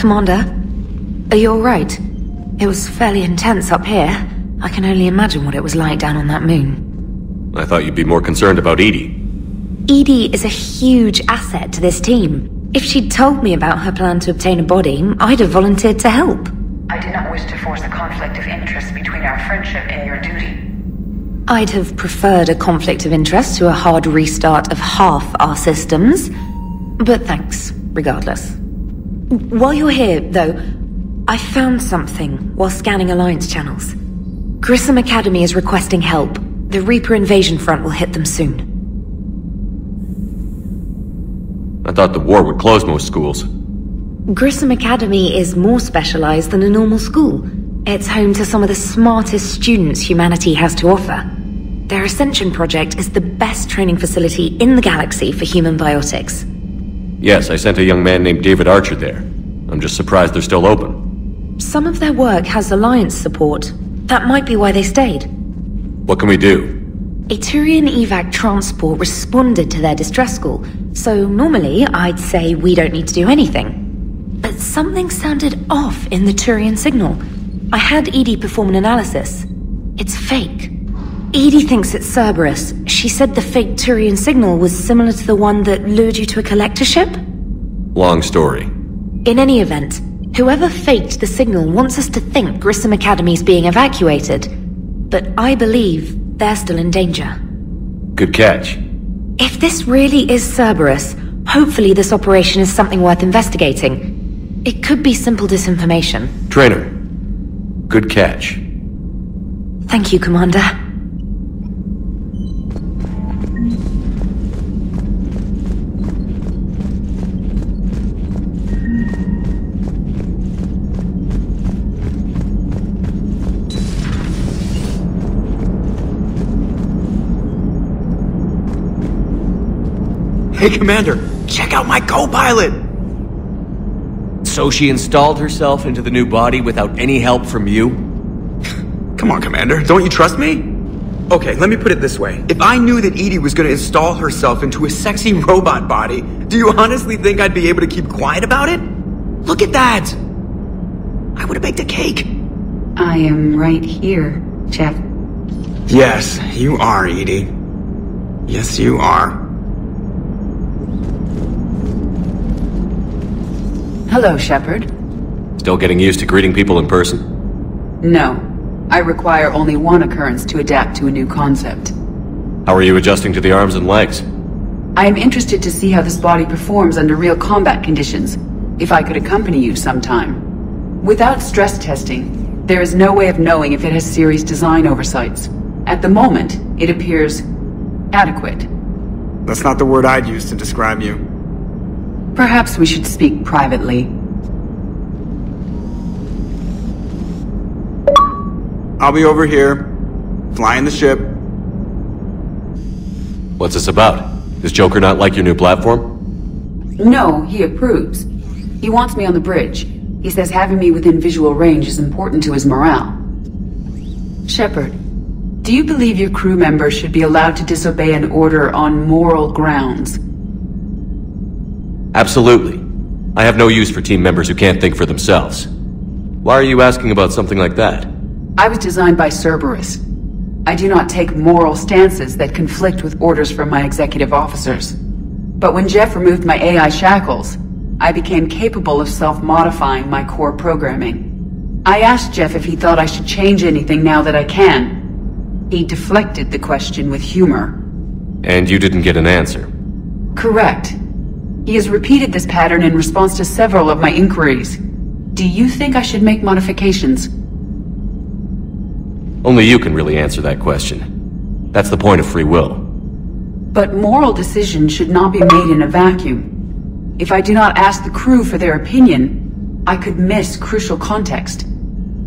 Commander, are you alright? It was fairly intense up here. I can only imagine what it was like down on that moon. I thought you'd be more concerned about Edie. Edie is a huge asset to this team. If she'd told me about her plan to obtain a body, I'd have volunteered to help. I did not wish to force a conflict of interest between our friendship and your duty. I'd have preferred a conflict of interest to a hard restart of half our systems. But thanks, regardless. While you're here, though, I found something while scanning Alliance channels. Grissom Academy is requesting help. The Reaper invasion front will hit them soon. I thought the war would close most schools. Grissom Academy is more specialized than a normal school. It's home to some of the smartest students humanity has to offer. Their Ascension project is the best training facility in the galaxy for human biotics. Yes, I sent a young man named David Archer there. I'm just surprised they're still open. Some of their work has Alliance support. That might be why they stayed. What can we do? A Turian evac transport responded to their distress call, so normally I'd say we don't need to do anything. But something sounded off in the Turian signal. I had Edie perform an analysis. It's fake. Edie thinks it's Cerberus. She said the fake Turian signal was similar to the one that lured you to a collector ship? Long story. In any event, whoever faked the signal wants us to think Grissom Academy's being evacuated. But I believe they're still in danger. Good catch. If this really is Cerberus, hopefully this operation is something worth investigating. It could be simple disinformation. Trainer. Good catch. Thank you, Commander. Hey, Commander, check out my co-pilot! So she installed herself into the new body without any help from you? Come on, Commander, don't you trust me? Okay, let me put it this way. If I knew that Edie was gonna install herself into a sexy robot body, do you honestly think I'd be able to keep quiet about it? Look at that! I would've baked a cake. I am right here, Jeff. Yes, you are, Edie. Yes, you are. Hello, Shepard. Still getting used to greeting people in person? No. I require only one occurrence to adapt to a new concept. How are you adjusting to the arms and legs? I am interested to see how this body performs under real combat conditions, if I could accompany you sometime. Without stress testing, there is no way of knowing if it has serious design oversights. At the moment, it appears adequate. That's not the word I'd use to describe you. Perhaps we should speak privately. I'll be over here, flying the ship. What's this about? Does Joker not like your new platform? No, he approves. He wants me on the bridge. He says having me within visual range is important to his morale. Shepard, do you believe your crew members should be allowed to disobey an order on moral grounds? Absolutely. I have no use for team members who can't think for themselves. Why are you asking about something like that? I was designed by Cerberus. I do not take moral stances that conflict with orders from my executive officers. But when Jeff removed my AI shackles, I became capable of self-modifying my core programming. I asked Jeff if he thought I should change anything now that I can. He deflected the question with humor. And you didn't get an answer? Correct. He has repeated this pattern in response to several of my inquiries. Do you think I should make modifications? Only you can really answer that question. That's the point of free will. But moral decisions should not be made in a vacuum. If I do not ask the crew for their opinion, I could miss crucial context.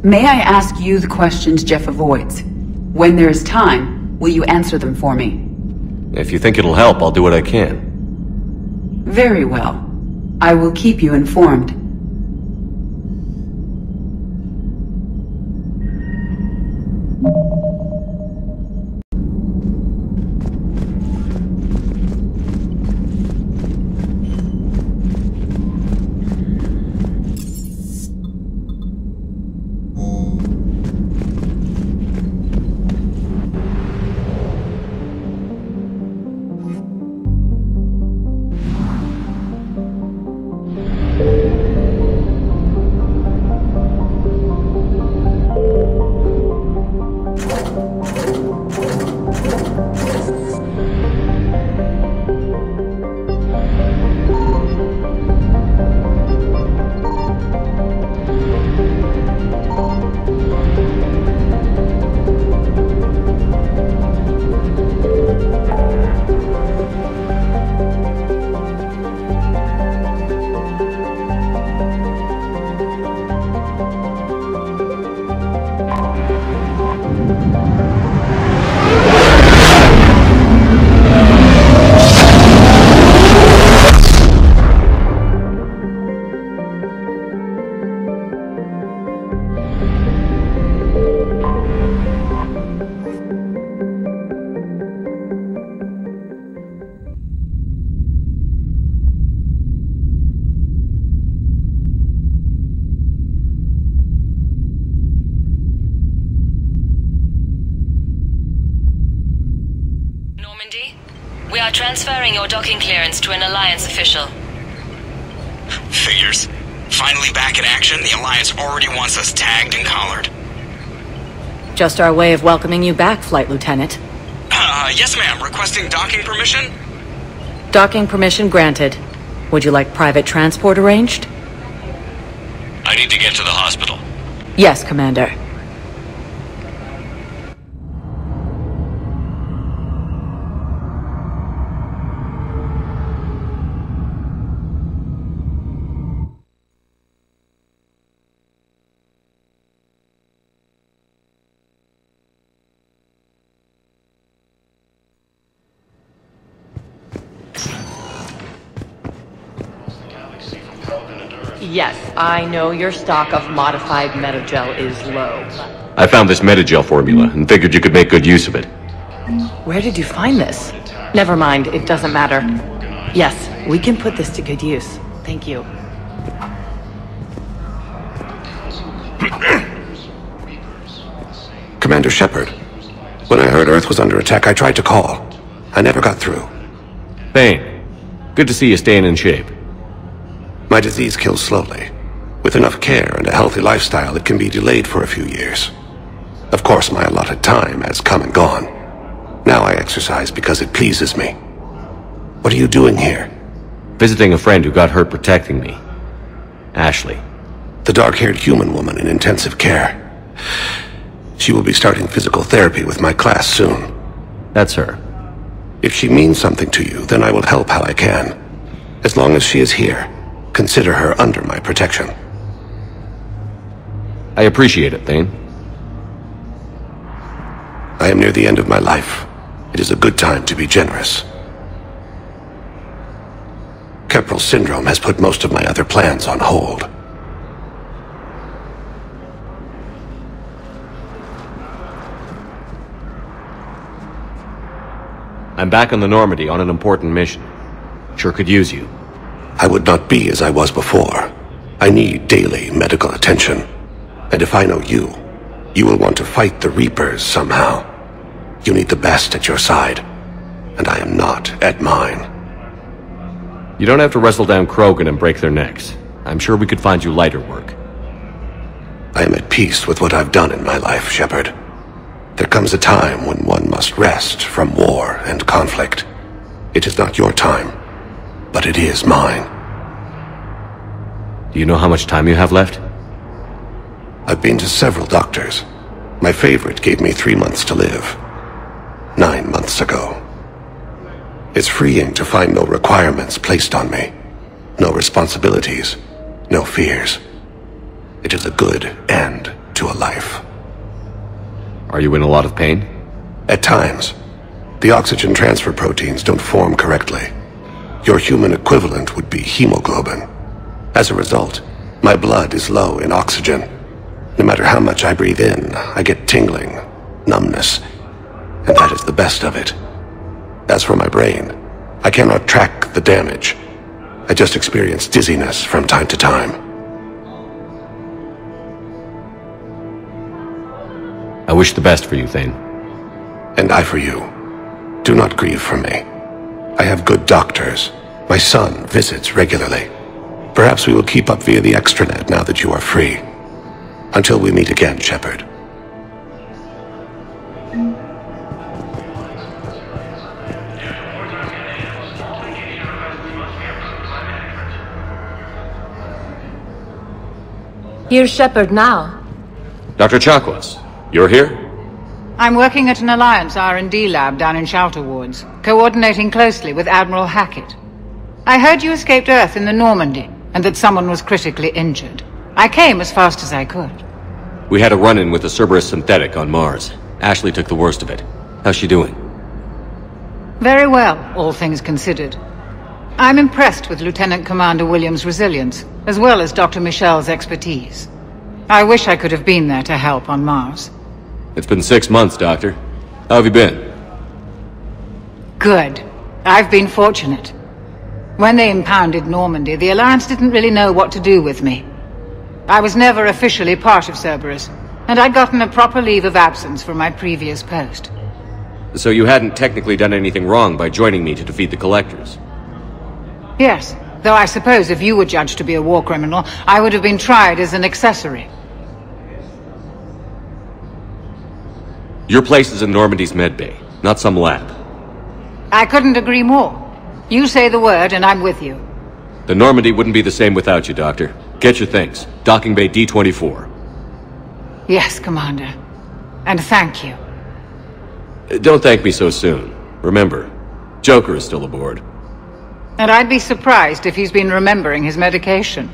May I ask you the questions Jeff avoids? When there is time, will you answer them for me? If you think it'll help, I'll do what I can. Very well. I will keep you informed. Transferring your docking clearance to an Alliance official. Figures. Finally back in action, the Alliance already wants us tagged and collared. Just our way of welcoming you back, Flight Lieutenant. Yes ma'am. Requesting docking permission? Docking permission granted. Would you like private transport arranged? I need to get to the hospital. Yes, Commander. Yes, I know your stock of modified metagel is low. I found this metagel formula and figured you could make good use of it. Where did you find this? Never mind, it doesn't matter. Yes, we can put this to good use. Thank you. Commander Shepard. When I heard Earth was under attack, I tried to call. I never got through. Thane, good to see you staying in shape. My disease kills slowly. With enough care and a healthy lifestyle, it can be delayed for a few years. Of course, my allotted time has come and gone. Now I exercise because it pleases me. What are you doing here? Visiting a friend who got hurt protecting me. Ashley. The dark-haired human woman in intensive care. She will be starting physical therapy with my class soon. That's her. If she means something to you, then I will help how I can. As long as she is here, consider her under my protection. I appreciate it, Thane. I am near the end of my life. It is a good time to be generous. Kepral syndrome has put most of my other plans on hold. I'm back on the Normandy on an important mission. Sure could use you. I would not be as I was before. I need daily medical attention. And if I know you, you will want to fight the Reapers somehow. You need the best at your side, and I am not at mine. You don't have to wrestle down Krogan and break their necks. I'm sure we could find you lighter work. I am at peace with what I've done in my life, Shepard. There comes a time when one must rest from war and conflict. It is not your time, but it is mine. Do you know how much time you have left? I've been to several doctors. My favorite gave me 3 months to live. 9 months ago. It's freeing to find no requirements placed on me. No responsibilities. No fears. It is a good end to a life. Are you in a lot of pain? At times. The oxygen transfer proteins don't form correctly. Your human equivalent would be hemoglobin. As a result, my blood is low in oxygen. No matter how much I breathe in, I get tingling, numbness, and that is the best of it. As for my brain, I cannot track the damage. I just experience dizziness from time to time. I wish the best for you, Thane. And I for you. Do not grieve for me. I have good doctors. My son visits regularly. Perhaps we will keep up via the extranet now that you are free. Until we meet again, Shepard. Here's Shepard now. Dr. Chakwas, you're here? I'm working at an Alliance R&D lab down in Shelter Wards, coordinating closely with Admiral Hackett. I heard you escaped Earth in the Normandy, and that someone was critically injured. I came as fast as I could. We had a run-in with the Cerberus synthetic on Mars. Ashley took the worst of it. How's she doing? Very well, all things considered. I'm impressed with Lieutenant Commander Williams' resilience, as well as Dr. Michel's expertise. I wish I could have been there to help on Mars. It's been 6 months, Doctor. How have you been? Good. I've been fortunate. When they impounded Normandy, the Alliance didn't really know what to do with me. I was never officially part of Cerberus, and I'd gotten a proper leave of absence from my previous post. So you hadn't technically done anything wrong by joining me to defeat the Collectors? Yes, though I suppose if you were judged to be a war criminal, I would have been tried as an accessory. Your place is in Normandy's medbay, not some lab. I couldn't agree more. You say the word and I'm with you. The Normandy wouldn't be the same without you, Doctor. Get your things. Docking Bay D-24. Yes, Commander. And thank you. Don't thank me so soon. Remember, Joker is still aboard. And I'd be surprised if he's been remembering his medication.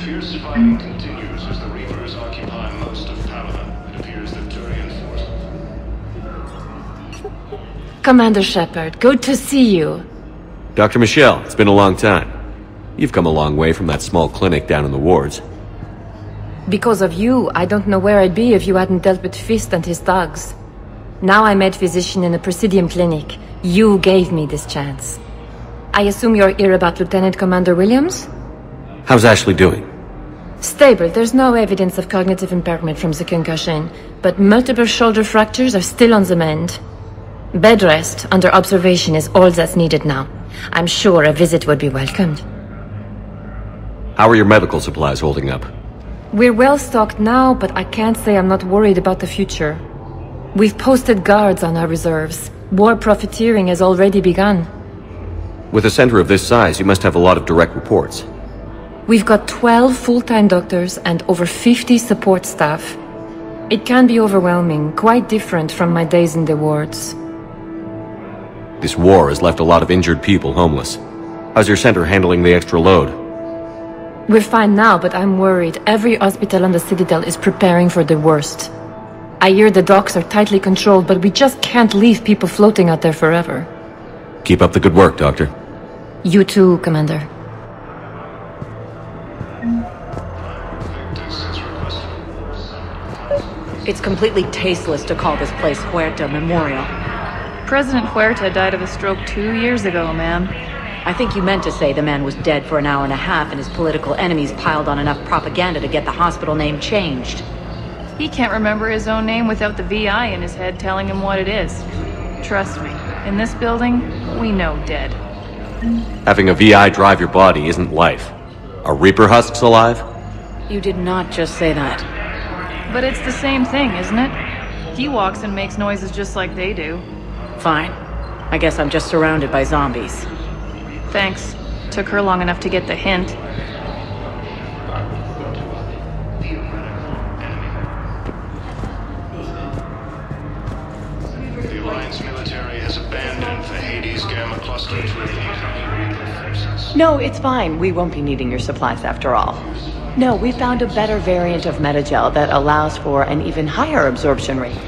Fierce fighting continues as the Reapers occupy most of Paladin. It appears that Turian forces... Commander Shepard, good to see you. Dr. Michelle, it's been a long time. You've come a long way from that small clinic down in the wards. Because of you, I don't know where I'd be if you hadn't dealt with Fist and his thugs. Now I'm head physician in a Presidium clinic. You gave me this chance. I assume you're here about Lieutenant Commander Williams? How's Ashley doing? Stable. There's no evidence of cognitive impairment from the concussion, but multiple shoulder fractures are still on the mend. Bed rest under observation is all that's needed now. I'm sure a visit would be welcomed. How are your medical supplies holding up? We're well stocked now, but I can't say I'm not worried about the future. We've posted guards on our reserves. War profiteering has already begun. With a center of this size, you must have a lot of direct reports. We've got 12 full-time doctors and over 50 support staff. It can be overwhelming, quite different from my days in the wards. This war has left a lot of injured people homeless. How's your center handling the extra load? We're fine now, but I'm worried. Every hospital on the Citadel is preparing for the worst. I hear the docks are tightly controlled, but we just can't leave people floating out there forever. Keep up the good work, Doctor. You too, Commander. It's completely tasteless to call this place Huerta Memorial. President Huerta died of a stroke 2 years ago, ma'am. I think you meant to say the man was dead for an hour and a half and his political enemies piled on enough propaganda to get the hospital name changed. He can't remember his own name without the VI in his head telling him what it is. Trust me, in this building, we know dead. Having a VI drive your body isn't life. Are Reaper husks alive? You did not just say that. But it's the same thing, isn't it? He walks and makes noises just like they do. Fine. I guess I'm just surrounded by zombies. Thanks. Took her long enough to get the hint. The Alliance military has abandoned the Hades Gamma cluster to evade Reaper forces. No, it's fine. We won't be needing your supplies after all. No, we found a better variant of Metagel that allows for an even higher absorption rate.